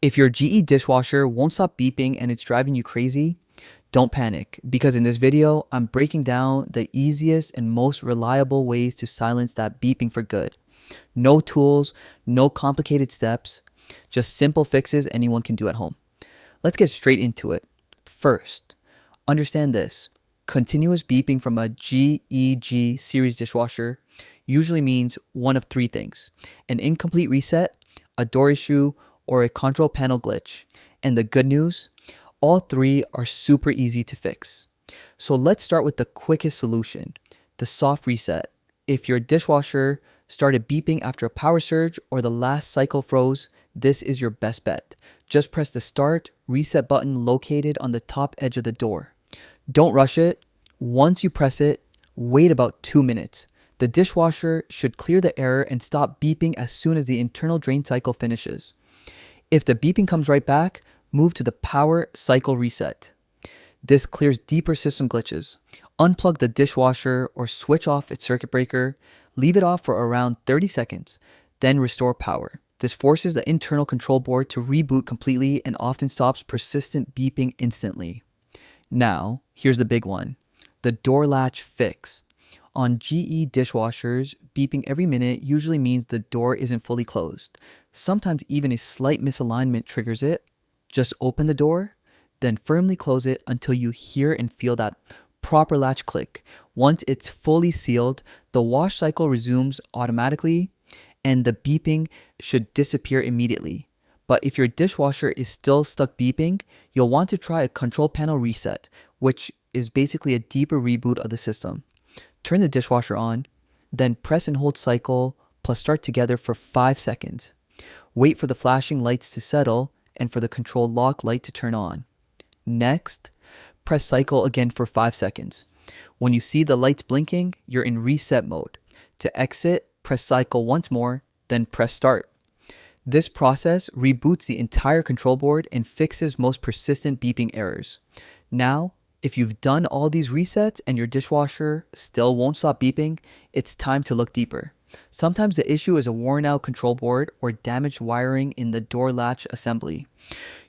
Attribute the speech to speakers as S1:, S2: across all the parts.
S1: If your GE dishwasher won't stop beeping and it's driving you crazy, don't panic, because in this video, I'm breaking down the easiest and most reliable ways to silence that beeping for good. No tools, no complicated steps, just simple fixes anyone can do at home. Let's get straight into it. First, understand this. Continuous beeping from a GEG series dishwasher usually means one of three things: an incomplete reset, a door issue, or a control panel glitch. And the good news, all three are super easy to fix. So let's start with the quickest solution, the soft reset. If your dishwasher started beeping after a power surge or the last cycle froze, this is your best bet. Just press the start reset button located on the top edge of the door. Don't rush it. Once you press it, wait about 2 minutes. The dishwasher should clear the error and stop beeping as soon as the internal drain cycle finishes. If the beeping comes right back, move to the power cycle reset. This clears deeper system glitches. Unplug the dishwasher or switch off its circuit breaker. Leave it off for around 30 seconds, then restore power. This forces the internal control board to reboot completely and often stops persistent beeping instantly. Now, here's the big one, the door latch fix. On GE dishwashers, beeping every minute usually means the door isn't fully closed. Sometimes even a slight misalignment triggers it. Just open the door, then firmly close it until you hear and feel that proper latch click. Once it's fully sealed, the wash cycle resumes automatically and the beeping should disappear immediately. But if your dishwasher is still stuck beeping, you'll want to try a control panel reset, which is basically a deeper reboot of the system. Turn the dishwasher on, then press and hold cycle plus start together for 5 seconds. Wait for the flashing lights to settle and for the control lock light to turn on. Next, press cycle again for 5 seconds. When you see the lights blinking, you're in reset mode. To exit, press cycle once more, then press start. This process reboots the entire control board and fixes most persistent beeping errors. Now, if you've done all these resets and your dishwasher still won't stop beeping, it's time to look deeper. Sometimes the issue is a worn out control board or damaged wiring in the door latch assembly.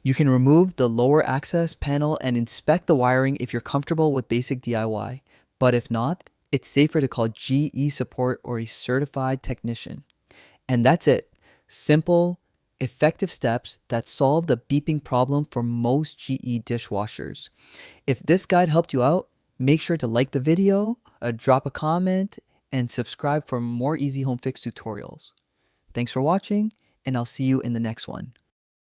S1: You can remove the lower access panel and inspect the wiring if you're comfortable with basic DIY. But if not, it's safer to call GE support or a certified technician. And that's it. Simple, effective steps that solve the beeping problem for most GE dishwashers. If this guide helped you out, make sure to like the video, drop a comment, and subscribe for more easy home fix tutorials. Thanks for watching, and I'll see you in the next one.